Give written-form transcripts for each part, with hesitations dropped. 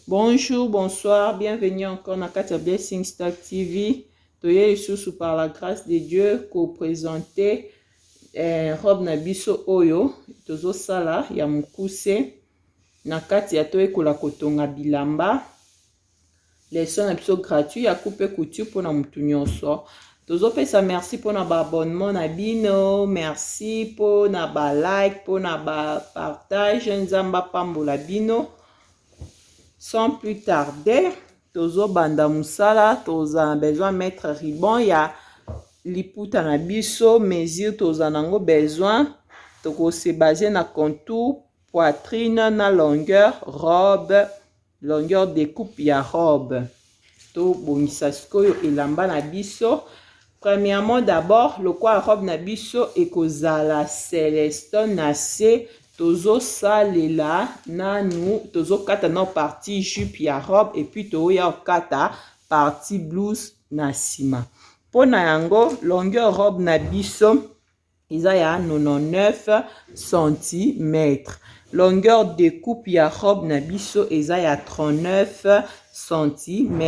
Bonjour, bonsoir, bienvenue encore dans Katia Blessing Star TV. Toye sous par la grâce de Dieu ko présenter robe na biso oyo tozo sala ya mukuse na kati ya toye kola kotonga bilamba. Leçon na biso gratuit ya coupe couture pour na mutu nyonso. Tozo pesa merci pour na ba abonnement na bino, merci pour na ba like, pour na ba partage, nzamba pambola bino. Sans plus tarder, tozo banda musala, toza besoin mettre ribbon ya liputa na biso, mesure toza nango besoin, toko se baser na contour, poitrine na longueur robe, longueur découpe ya robe. To bongisa sikoyo elamba na biso. Premièrement d'abord, le quoi robe na biso ekozala Celeston na se. Tozo salela nanu tozo kata na partie jupe ya robe et puis toya kata partie blouse na sima. Pona yango longueur robe na biso iza ya 99 cm. Longueur découpe ya robe na biso iza ya 39 cm.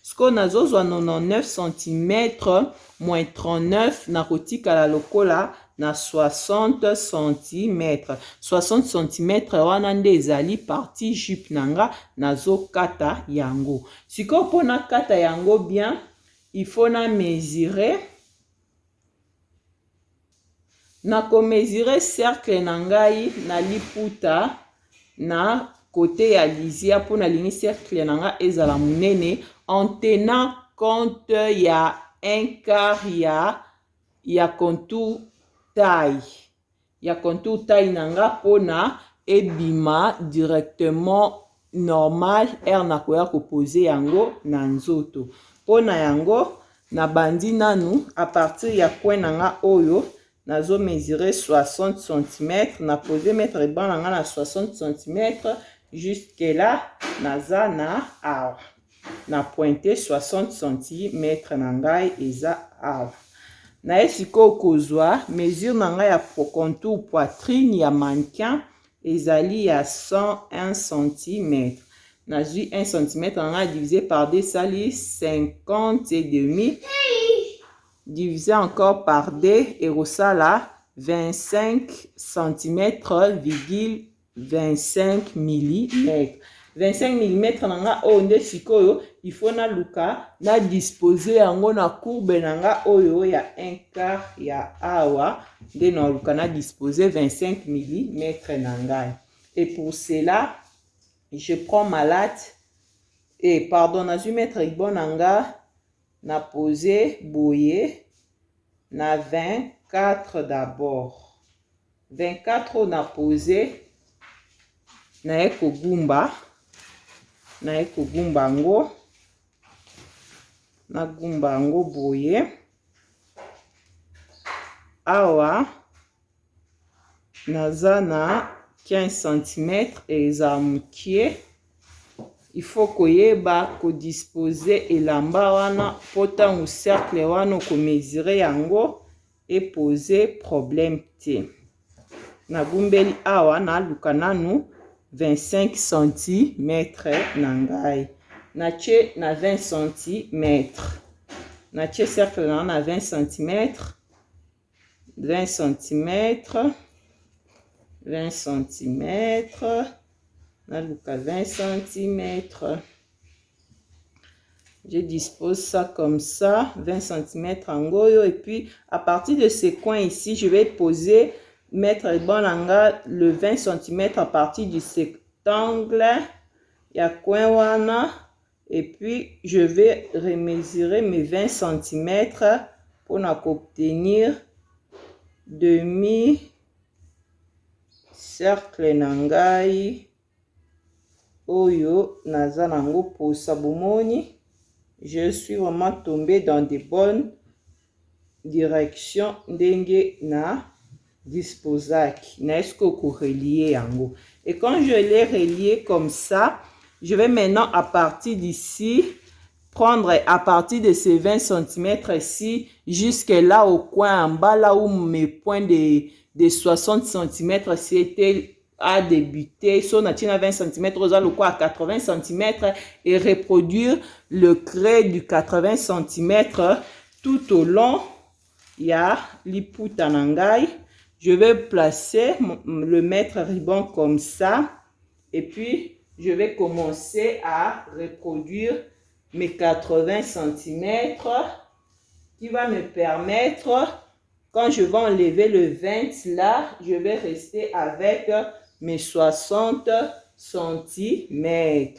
Sko nazozwa 99 cm moins 39 na kotika la lokola na 60 cm. 60 cm wana nde ezali partie jupe nanga nazo kata yango. Siko pona kata yango bien, il faut na mesurer. Na ko mesurer cercle nangai na liputa na côté ya lizia pona lingi cercle nanga ezala munene en tenant compte ya un quart ya contour taille. Ya contour taille nanga pona ebima directement normal er na koya ko poser yango na nzoto. Pona yango na bandi nanu a partir ya coin nanga oyo nazo mesurer 60 cm, na poser mettre ban nanga na 60 cm jusque là naza na awa. Na pointer 60 cm nangai eza awa. Na esiko kozwa mesure nanga ya contour poitrine ya mannequin ezali ya 101 cm. Nazui 1 cm nanga divisé par 2 sali 50 et demi. Divisé encore par 2 et rosala 25 cm, 25 mm. 25 mm nanga onde sikoyo il faut na luka na disposer yango na courbe nanga oyo ya 1 quart ya awa de na luka na disposer 25 mm nanga. Et pour cela je prends ma latte et pardon na je mettre bon nanga na poser boyer na 24 d'abord. 24 na poser na ekogumba. Na ekogumba ngo na gumba ngo boye awa naza na 15 cm eza mukie. Il faut koyeba ko disposer elamba wana potango cercle wana ko mesurer yango et poser problème te. Na gumbeli awa na luka nanu 25 cm nangai. Na tche na 20 cm. Na tche cercle na 20 cm. 20 cm. 20 cm. Na luka 20 cm. Je dispose ça comme ça, 20 cm en goyo. Et puis, à partir de ces coins ici, je vais poser, mettre bon anga le 20 cm à partir du rectangle. Il y a coin wana. Et puis, je vais remesurer mes 20 cm pour obtenir demi cercle nangai. Oyo naza nango pour sabumoni. Je suis vraiment tombé dans de bonnes directions ndenge na disposaki na esko ko relier yango. Et quand je l'ai relié comme ça, je vais maintenant à partir d'ici prendre à partir de ces 20 cm ici jusque là au coin en bas, là où mes points de 60 cm c'était à débuter. Si on a 20 cm, on a le quoi à 80 cm et reproduire le creux du 80 cm tout au long. Il y a l'ipoutanangai. Je vais placer le mètre ruban comme ça. Et puis, je vais commencer à reproduire mes 80 cm qui va me permettre, quand je vais enlever le 20 là, je vais rester avec mes 60 cm.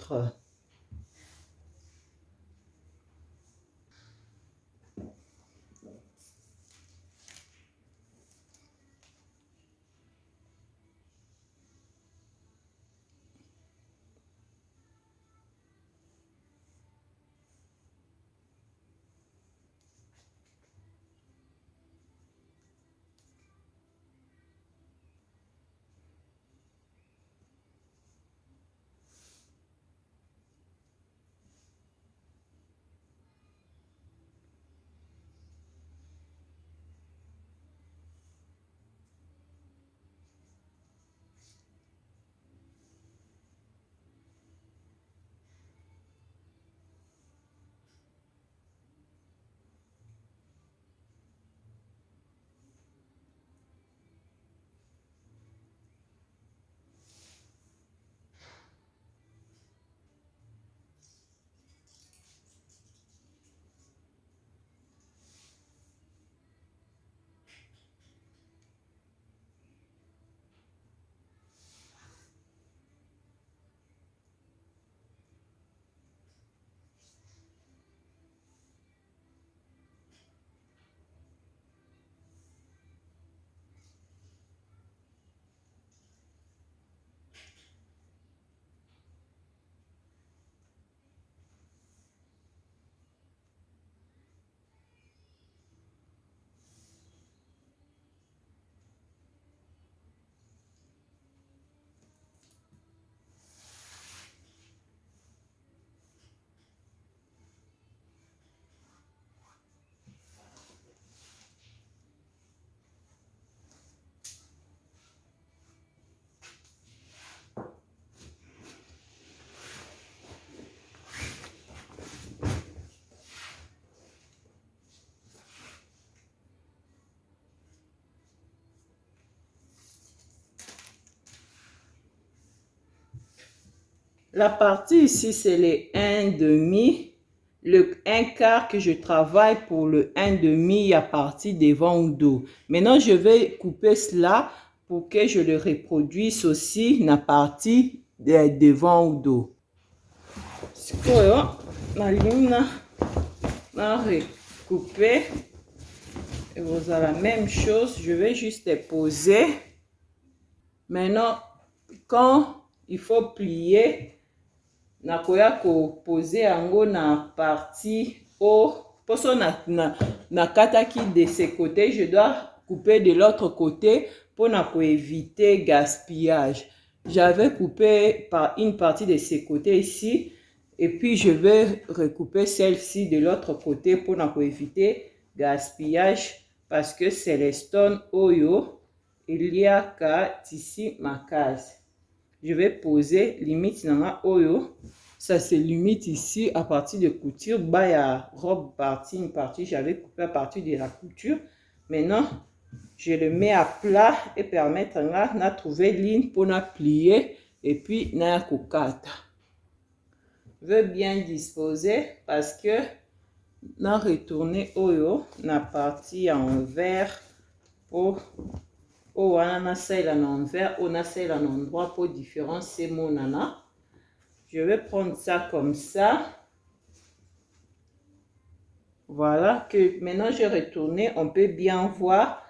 La partie ici, c'est les 1,5. Le 1/4 que je travaille pour le 1,5 à partir devant ou dos. Maintenant, je vais couper cela pour que je le reproduise aussi la partie de devant ou dos. Recouper. Et vous avez la même chose. Je vais juste poser. Maintenant, quand il faut plier, nakoya ko poser yango na partie haut. Pour ça, na kataki de ce côté, je dois couper de l'autre côté pour éviter gaspillage. J'avais coupé par une partie de ce côté ici et puis je vais recouper celle-ci de l'autre côté pour éviter gaspillage parce que c'est les stones oyo il y a qu'à ici ma case. Je vais poser limite nanga oyo. Ça se limite ici à partir de couture. Baya robe partie, une partie, j'avais coupé à partir de la couture. Maintenant, je le mets à plat et permettre de trouver ligne pour la plier et puis na kokata. Je veux bien disposer parce que na retourner oyo na partie envers pour on a ça l'envers, on a ça l'endroit pour différencier mon nana. Je vais prendre ça comme ça. Voilà, que maintenant je retourne, on peut bien voir.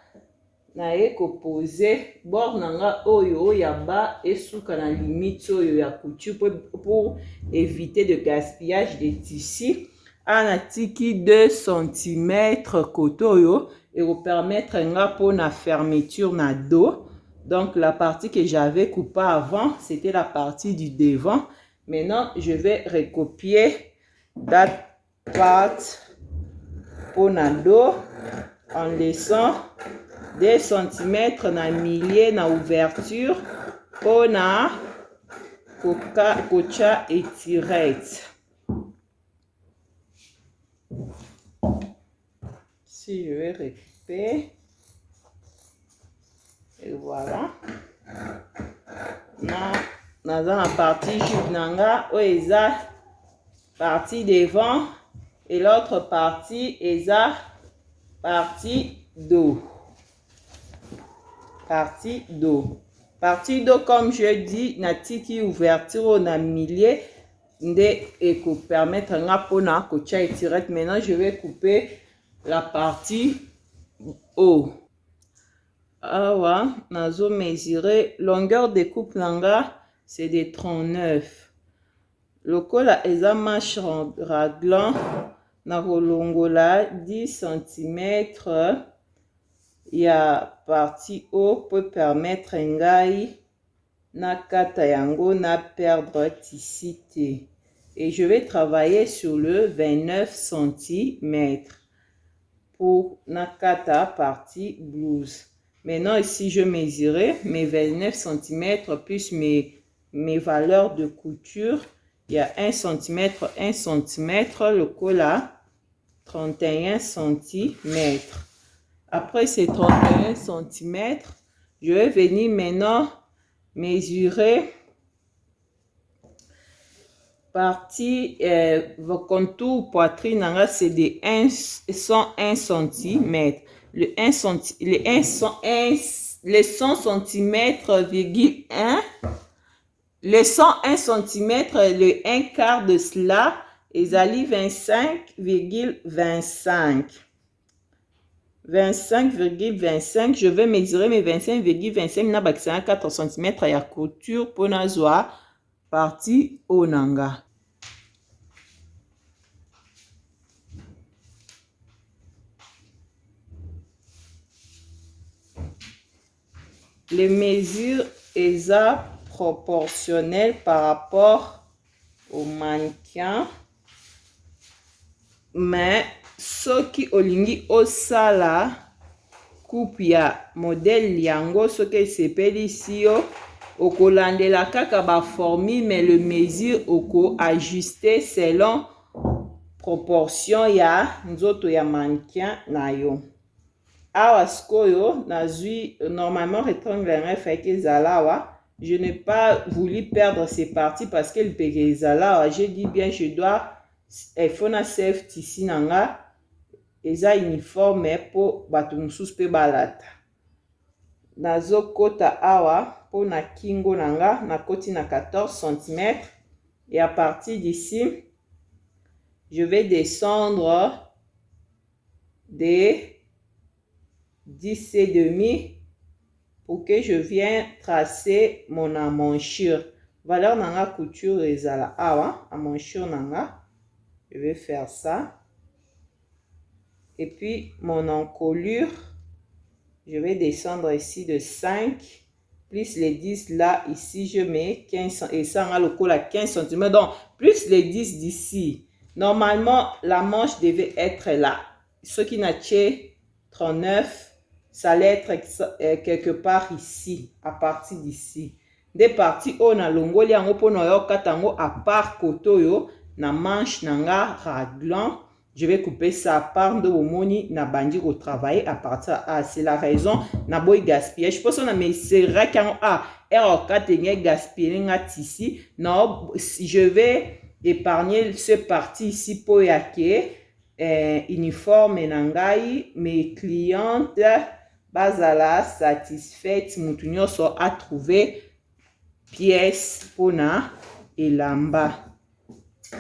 Nae ko poser bord nanga oyo ya bas et sous la limite oyo ya couture pour éviter de gaspillage de tissu. Anatiki 2 cm côté oyo et vous permettre pour la fermeture na dos. Donc la partie que j'avais coupée avant, c'était la partie du devant. Maintenant, je vais recopier parte pour na dos en laissant 2 cm na milieu na ouverture pour na kocha étirette. Si je vais récupérer, et voilà. Dans la partie jupe nanga, eza partie devant et l'autre partie eza partie dos. Partie dos. Partie dos, comme je dis, na tiki ouverture na milieu nde eko permettre nga pona kocha étirette. Maintenant, je vais couper la partie haut. Awa, nazo mesurer longueur de coupe nanga, c'est de 39. Lokola eza manche raglan na kolongola 10 cm ya partie haut peut permettre ngai na kata yango na perdre tissu te. Et je vais travailler sur le 29 cm pour na kata partie blouse. Maintenant ici je mesurais mes 29 cm plus mes valeurs de couture. Il y a 1 cm, 1 cm, le cola 31 cm. Après ces 31 cm, je vais venir maintenant mesurer partie vos contours poitrine, c'est de 101 cm. Le 100 cm,1 le 101 cm, le 1 quart de cela, ezali 25,25. 25,25, je vais mesurer mes 25,25 na bakisa 4 cm ya couture pour nazwa partie onanga. Les mesures eza proportionnelles par rapport au mannequin, mais soki olingi osala coupe ya modèle yango soki esepelisi yo okolandela kaka ba formule, mais le mesure oko ajuster selon proportion ya nzoto ya mannequin na yo. Awa sikoyo nazwi normalement rectangle fait que zalawa. Je n'ai pas voulu perdre ces parties parce que le pege zalawa. J'ai dit bien je dois efona save tissu nanga eza uniforme pour bato mususu pe balata. Nazo kota awa pour na kingo nanga na koti na 14 cm et à partir d'ici je vais descendre de 10,5 pour que je vienne tracer mon emmanchure. Valeur nanga couture ezala awa emmanchure nanga. Je vais faire ça. Et puis mon encolure, je vais descendre ici de 5 plus les 10 là, ici je mets 15 et ça a le col à 15 cm. Donc plus les 10 d'ici. Normalement la manche devait être là. Ce qui n'a pas 39, ça allait être quelque part ici, à partir d'ici. Des parties on a longoli yango pono yo katango à part koto yo na manche nanga raglan. Je vais couper ça à part de omoni na bandi au travail à partir c'est la raison na boy gaspiller. Je pense on a mais c'est vrai quand R4 gaspiller nga tissu. Non, je vais épargner ce parti ici pour yake uniforme nangai. Mes clientes bazala satisfaites mutu nyonso a trouvé pièce pour na elamba.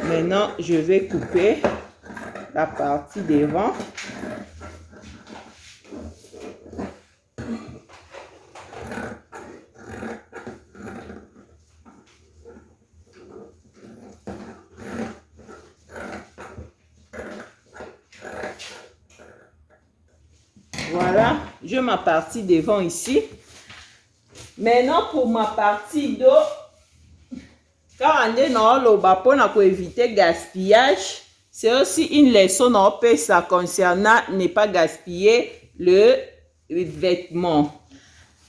Maintenant je vais couper la partie devant. Voilà, je ma partie devant ici. Maintenant pour ma partie dos, car on est dans le bas pour éviter gaspillage. C'est aussi une leçon en ça concernant ne pas gaspiller le vêtement.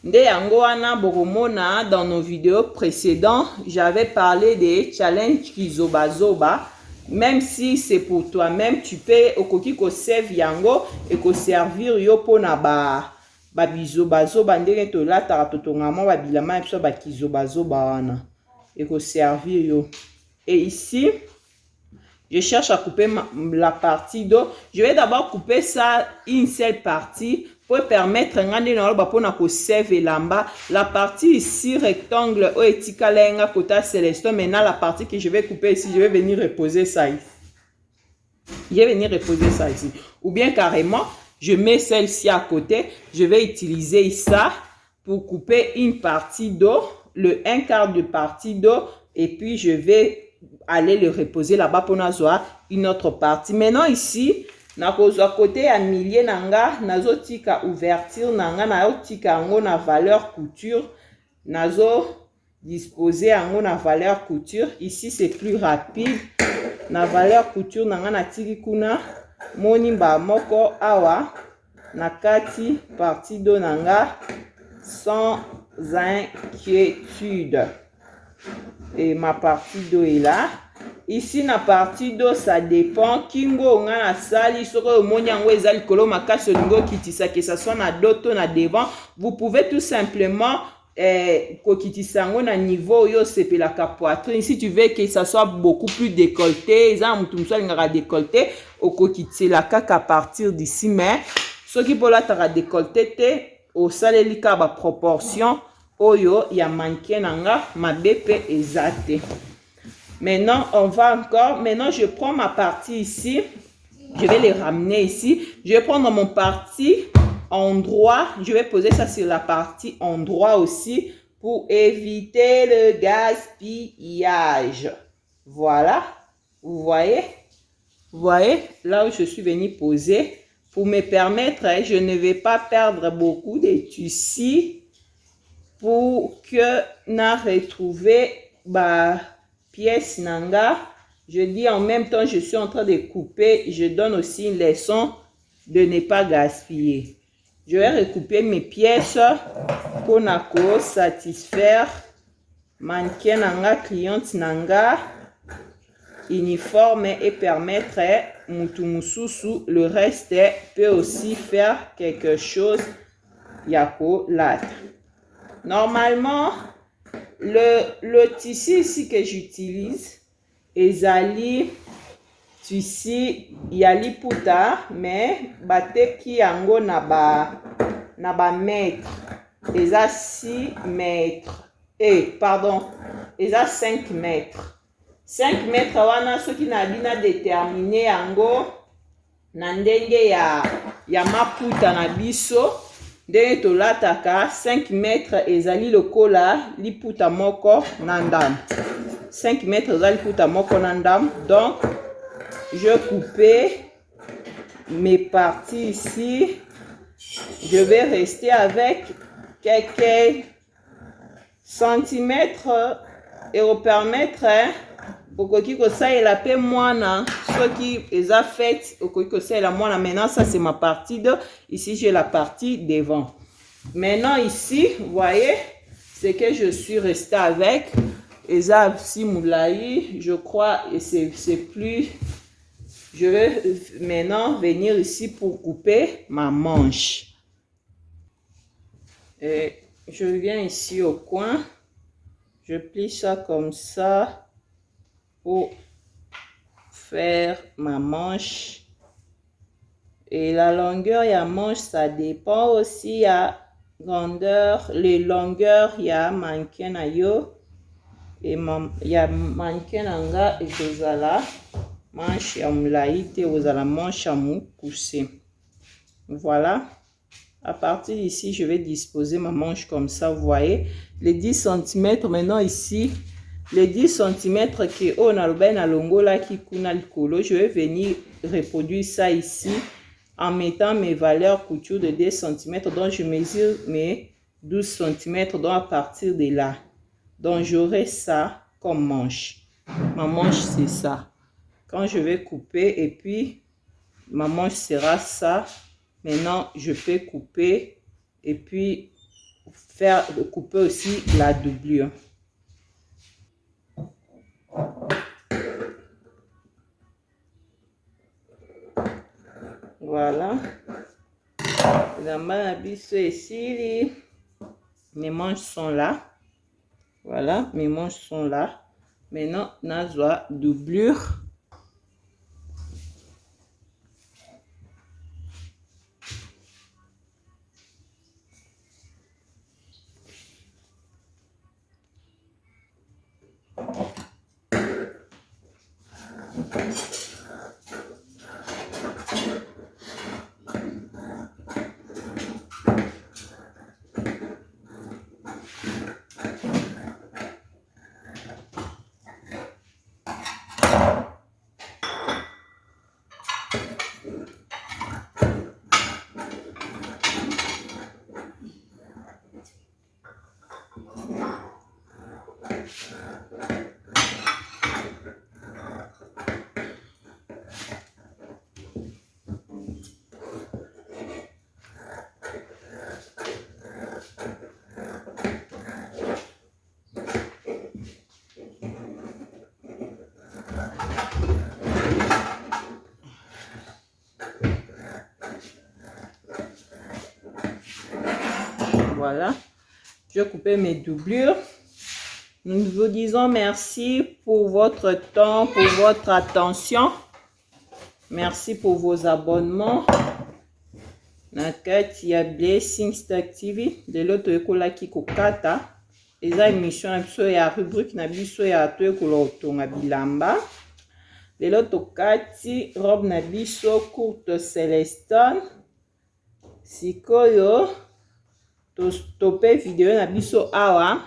Dans nos vidéos précédentes, j'avais parlé des challenges Kizoba. Même si c'est pour toi-même, tu peux okoki ko serve yango et ko servir yo pona ba bizoba ndenge to lata to tongama ba bilama biso ba kizoba wana et ko servir yo. Et ici, je cherche à couper la partie d'eau. Je vais d'abord couper ça une seule partie pour permettre la partie ici rectangle ou etikalenga kota céleste. Maintenant la partie que je vais couper ici, je vais venir reposer ça ici. Je vais venir reposer ça ici. Ou bien carrément, je mets celle-ci à côté. Je vais utiliser ça pour couper une partie d'eau, le 1/4 de partie d'eau, et puis je vais aller le reposer là-bas pour nazoa une autre partie. Maintenant ici, na côté à milieu nanga, nazo tika ouverture nanga, na tika ango na valeur couture, nazo disposer ango na valeur couture. Ici c'est plus rapide. Na valeur couture nanga na tiki kuna moni ba moko awa na kati partie do nanga sans inquiétude. Et ma partie d'eau est là. Ici, la partie d'eau, ça dépend. Kingo, on a sali, soko, monyango, ezali, kolo, makaso, lingo, kitisa, que ça soit na doto, na devant. Vous pouvez tout simplement, kokitisango, na niveau, yo, sepe la poitrine. Si tu veux que ça soit beaucoup plus décolleté, ça, moutoumso, l'ingara décolleté, au kokitse la kaka à partir d'ici, mais, ce qui pour la tara décolleté, te, au salelika, ba proportion, oyo ya manqué nanga ma BP exacte. Maintenant on va encore, maintenant je prends ma partie ici, je vais les ramener ici, je vais prendre mon partie endroit, je vais poser ça sur la partie endroit aussi pour éviter le gaspillage. Voilà, vous voyez là où je suis venu poser pour me permettre, je ne vais pas perdre beaucoup de tissus pour que na retrouver ba pièce nanga. Je dis en même temps je suis en train de couper, je donne aussi une leçon de ne pas gaspiller. Je vais recouper mes pièces pour nako satisfaire mannequin nanga, cliente nanga uniforme et permettre mutumususu le reste peut aussi faire quelque chose yako lata. Normalement, le tissu ici que j'utilise, ezali tissu yali puta, mais bateki yango na ba mètre, eza 6 mètres, pardon, eza 5 mètres. 5 mètres wana soki na bina déterminer yango na ndenge ya maputa na biso. Ndenge tolataka 5 mètres ezali lokola liputa moko na ndambo. 5 mètres ezali liputa moko na ndambo. Donc, je coupe mes parties ici. Je vais rester avec quelques centimètres et au permettre okoki kosalela pe mwana soki eza fait okoki kosalela mwana. Maintenant ça c'est ma partie de ici, j'ai la partie devant. Maintenant ici vous voyez ce que je suis resté avec eza simulaï, je crois, et c'est plus. Je vais maintenant venir ici pour couper ma manche et je viens ici au coin, je plie ça comme ça pour faire ma manche. Et la longueur ya manche ça dépend aussi à grandeur, les longueurs ya mannequin na yo et ya mannequin nanga et kozala manche ya mulayi te, ozala manche ya mukuse. Voilà, à partir d'ici je vais disposer ma manche comme ça. Vous voyez les 10 cm maintenant ici. Les 10 cm que on a le na longola qui kuna likolo, je vais venir reproduire ça ici en mettant mes valeurs couture de 10 cm. Donc je mesure mes 12 cm. Donc à partir de là, donc j'aurai ça comme manche. Ma manche c'est ça. quand je vais couper, et puis ma manche sera ça. Maintenant, je peux couper et puis faire couper aussi la doublure. Voilà. La manabiso ici, mes manches sont là. Voilà, mes manches sont là. Maintenant, nazwa doublure. Voilà, je vais couper mes doublures. Nous vous disons merci pour votre temps, pour votre attention. Merci pour vos abonnements. Nakati ya Blessing Star TV. Lelo toyekolaki kokata. Eza émission na biso ya rubrique na biso ya toyekola otonga bilamba. Lelo tokati robe na biso courte Celestone. Sikoyo topé vidéo na biso awa.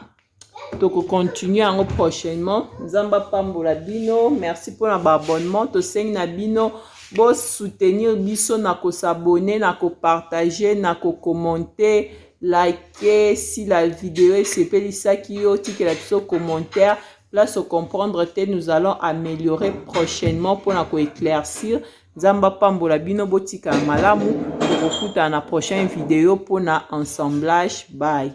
Toko continue yango prochainement. Nzamba pambola bino. Merci pour l'abonnement. To sengi na bino. Bo soutenir biso na ko s'abonner, na ko partager, na ko commenter, liker si la vidéo est sepeli yo tike la biso commentaire. Place au comprendre te nous allons améliorer prochainement pour na ko éclaircir. Nzamba pambola bino botika malamu. Pour na prochaine vidéo pour na ensemblage. Bye.